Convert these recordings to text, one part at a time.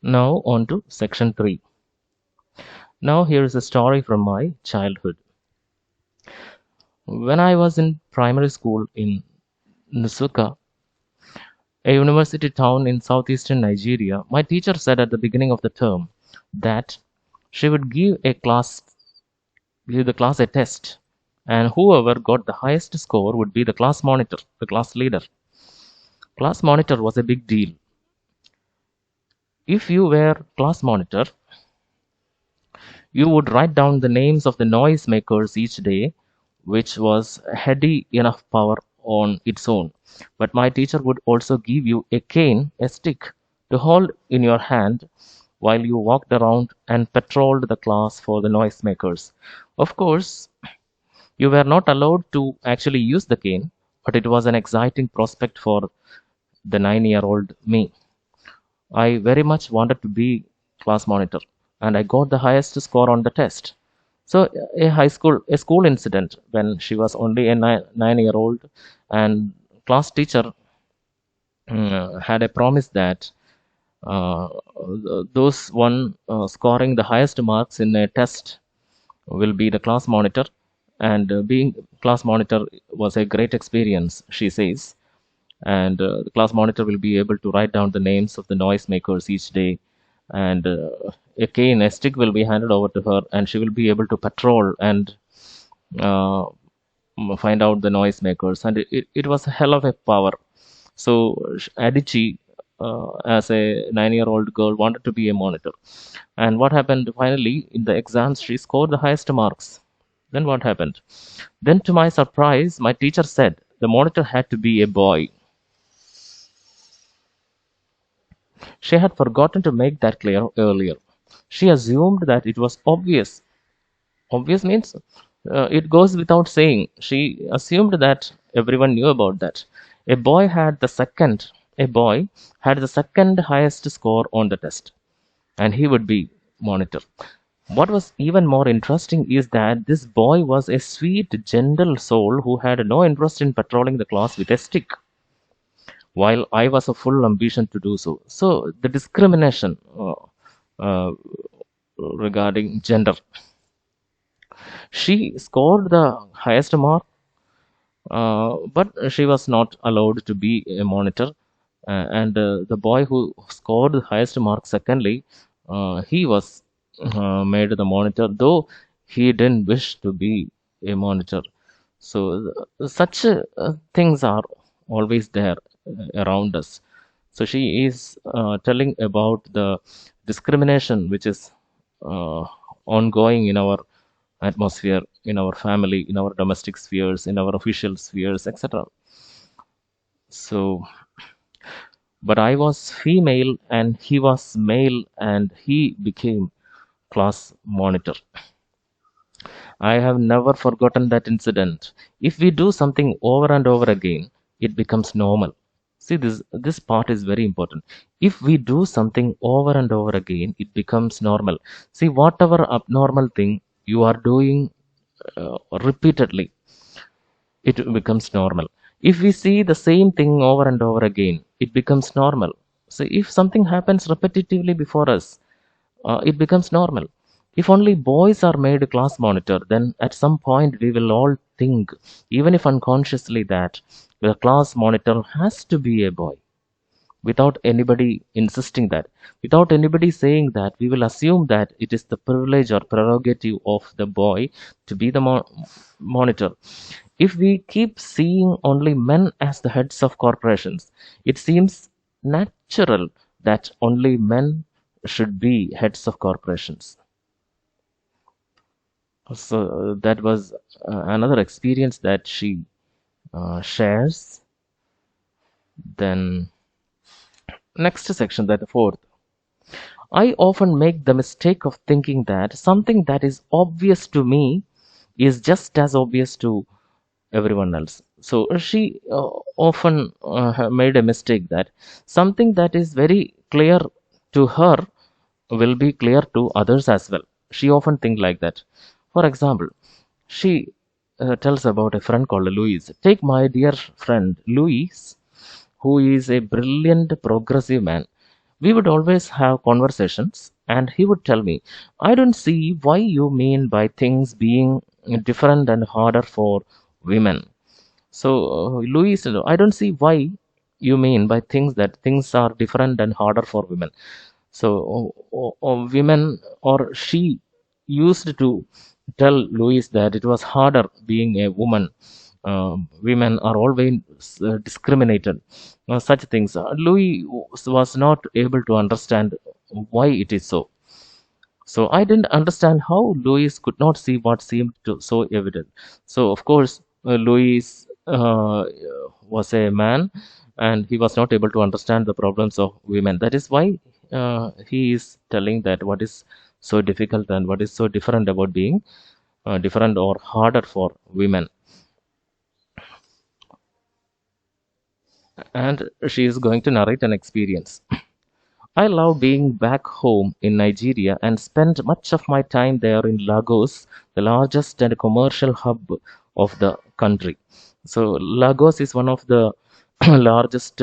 Now on to section 3. Now here is a story from my childhood. When I was in primary school in Nsukka, a university town in southeastern Nigeria, my teacher said at the beginning of the term that she would give the class a test, and whoever got the highest score would be the class monitor, the class leader. Class monitor was a big deal. If you were class monitor, you would write down the names of the noise makers each day, which was heady enough power on its own. But my teacher would also give you a cane, a stick, to hold in your hand while you walked around and patrolled the class for the noise makers. Of course, you were not allowed to actually use the cane, but it was an exciting prospect for the 9-year-old me. I very much wanted to be class monitor, and I got the highest score on the test. So a school incident when she was only a 9-year-old, and class teacher had a promise that uh, those one scoring the highest marks in a test will be the class monitor, and being class monitor was a great experience, she says. And the class monitor will be able to write down the names of the noise makers each day, and a stick will be handed over to her, and she will be able to patrol and uh, find out the noise makers, and it was a hell of a power. So Adichie, as a 9-year-old girl, wanted to be a monitor. And what happened finally in the exams? She scored the highest marks. Then what happened? Then, to my surprise, my teacher said the monitor had to be a boy. She had forgotten to make that clear earlier. She assumed that it was obvious. Obvious means it goes without saying. She assumed that everyone knew about that. A boy had the second. A boy had the second highest score on the test, and he would be monitor. What was even more interesting is that this boy was a sweet, gentle soul who had no interest in patrolling the class with a stick, while I was a full ambition to do so. So the discrimination uh, regarding gender. She scored the highest mark, but she was not allowed to be a monitor. And the boy who scored the highest mark secondly, he was made the monitor, though he didn't wish to be a monitor. So such things are always there around us. So she is telling about the discrimination which is uh, ongoing in our atmosphere, in our family, in our domestic spheres, in our official spheres, etc. So, but I was female and he was male, and he became class monitor. I have never forgotten that incident. If we do something over and over again, it becomes normal. See, this part is very important. If we do something over and over again, it becomes normal. See, whatever abnormal thing you are doing repeatedly, it becomes normal. If we see the same thing over and over again, it becomes normal. So if something happens repetitively before us, it becomes normal. If only boys are made class monitor, then at some point we will all think, even if unconsciously, that the class monitor has to be a boy. Without anybody insisting that, without anybody saying that, we will assume that it is the privilege or prerogative of the boy to be the monitor. If we keep seeing only men as the heads of corporations, it seems natural that only men should be heads of corporations. So that was another experience that she shares. Then, next section, that fourth. I often make the mistake of thinking that something that is obvious to me is just as obvious to everyone else. So she often made a mistake that something that is very clear to her will be clear to others as well. She often think like that. For example, she tells about a friend called Louis. Take my dear friend Louis, who is a brilliant progressive man. We would always have conversations, and he would tell me, I don't see why you mean by things being different and harder for women. So, Louis, I don't see why you mean by things that things are different and harder for women. So, women or she used to tell Louis that it was harder being a woman. Women are always discriminated. Such things. Louis was not able to understand why it is so. So I didn't understand how Louis could not see what seemed to so evident. So of course, Louis was a man, and he was not able to understand the problems of women. That is why he is telling that what is so difficult and what is so different about being different or harder for women. And she is going to narrate an experience. I love being back home in Nigeria and spent much of my time there in Lagos, the largest and commercial hub of the country. So, Lagos is one of the largest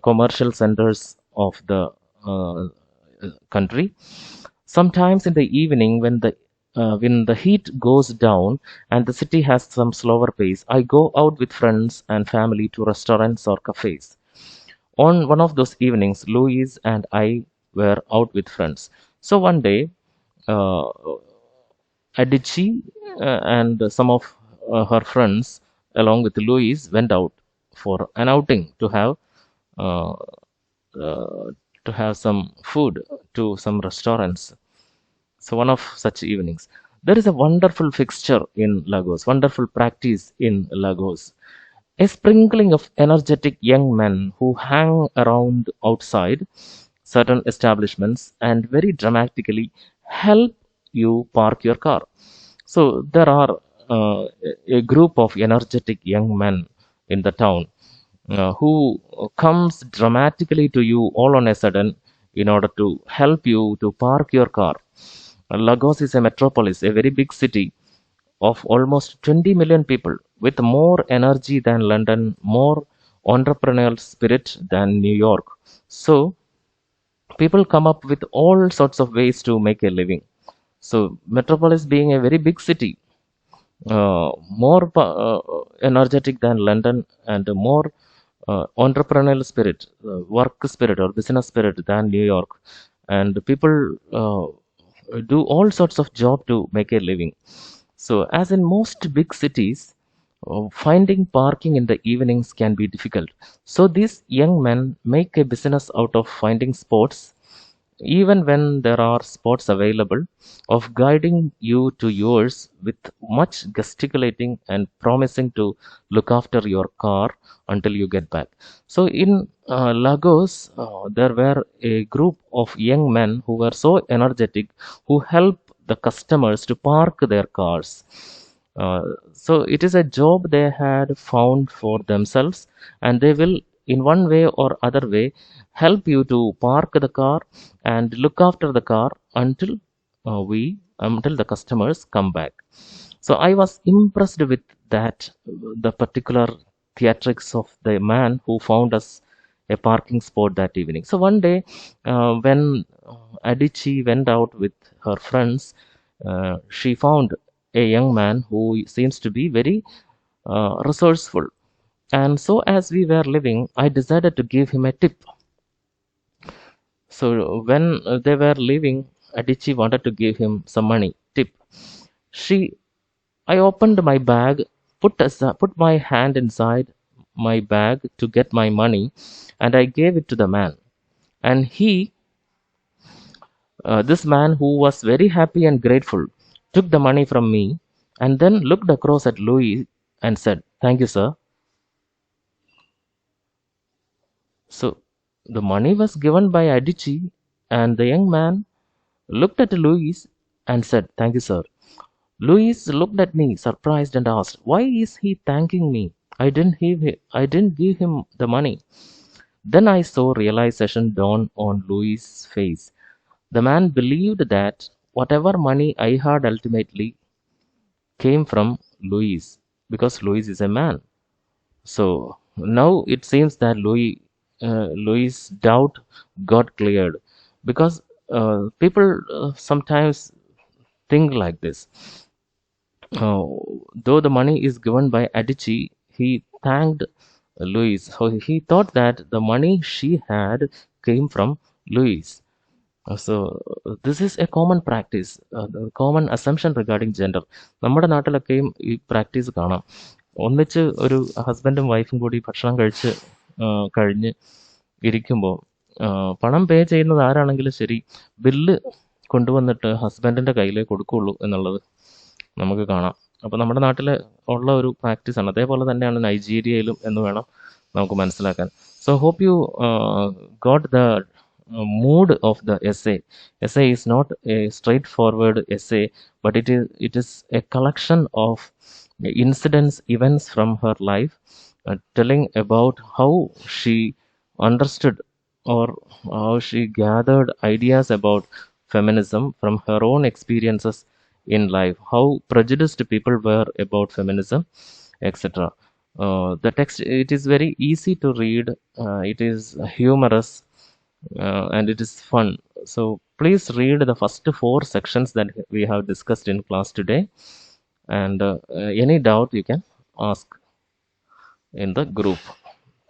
commercial centers of the country. Sometimes in the evening, when the heat goes down and the city has some slower pace, I go out with friends and family to restaurants or cafes. On one of those evenings, Louise and I were out with friends. So one day, uh, Adichie and some of her friends, along with Louise, went out for an outing uh, to have some food to some restaurants. So one of such evenings. There is a wonderful fixture in Lagos, wonderful practice in Lagos. A sprinkling of energetic young men who hang around outside certain establishments and very dramatically help you park your car. So there are a group of energetic young men in the town who comes dramatically to you all on a sudden in order to help you to park your car. Lagos is a metropolis, a very big city of almost 20 million people with more energy than London, more entrepreneurial spirit than New York. So people come up with all sorts of ways to make a living. So metropolis being a very big city, more energetic than London and more entrepreneurial spirit, work spirit or business spirit than New York, and people do all sorts of job to make a living. So, as in most big cities, finding parking in the evenings can be difficult. So, these young men make a business out of finding spots, even when there are spots available, of guiding you to yours with much gesticulating and promising to look after your car until you get back. So, in Lagos, there were a group of young men who were so energetic who help the customers to park their cars. So it is a job they had found for themselves, and they will, in one way or other way, help you to park the car and look after the car until the customers come back. So I was impressed with that, the particular theatrics of the man who found us a parking spot that evening. So one day, when Adichie went out with her friends, she found a young man who seems to be very resourceful. And so, as we were living, I decided to give him a tip. So, when they were leaving, Adichie wanted to give him some money, tip. She, I opened my bag, put my hand inside my bag to get my money, and I gave it to the man. And this man who was very happy and grateful, took the money from me and then looked across at Louis and said, "Thank you, sir." So the money was given by Adichie, and the young man looked at Louis and said, "Thank you, sir." Louis looked at me, surprised, and asked, "Why is he thanking me? I didn't give him the money." Then I saw realization dawn on Louis' face. The man believed that whatever money I had ultimately came from Louis, because Louis is a man. So now it seems that Louis Louis' doubt got cleared, because people sometimes think like this. Uh, though the money is given by Adichie, he thanked Louis. So he thought that the money she had came from Louis. This is a common practice, the common assumption regarding gender. നമ്മുടെ നാട്ടിലൊക്കെയും ഈ practice കാണാം. ഒന്നിച്ച് ഒരു ഹസ്ബൻഡും വൈഫും കൂടി ഭക്ഷണം കഴിച്ച് കഴിഞ്ഞ് ഇരിക്കുമ്പോൾ പണം പേ ചെയ്യുന്നത് ആരാണെങ്കിലും ശരി, ബില്ല് കൊണ്ടുവന്നിട്ട് ഹസ്ബൻഡിൻ്റെ കയ്യിലേ കൊടുക്കുകയുള്ളൂ എന്നുള്ളത് നമുക്ക് കാണാം. അപ്പോൾ നമ്മുടെ നാട്ടിൽ ഉള്ള ഒരു പ്രാക്ടീസാണ്. അതേപോലെ തന്നെയാണ് നൈജീരിയയിലും എന്ന് വേണം നമുക്ക് മനസ്സിലാക്കാൻ. So hope you got the mood of the essay. Essay is not a straightforward essay, but it is a collection of incidents, events from her life, telling about how she understood, or how she gathered ideas about feminism from her own experiences in life, how prejudiced people were about feminism, etc. The text, it is very easy to read. It is humorous, and it is fun. So please read the first 4 sections that we have discussed in class today, and any doubt you can ask in the group.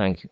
Thank you.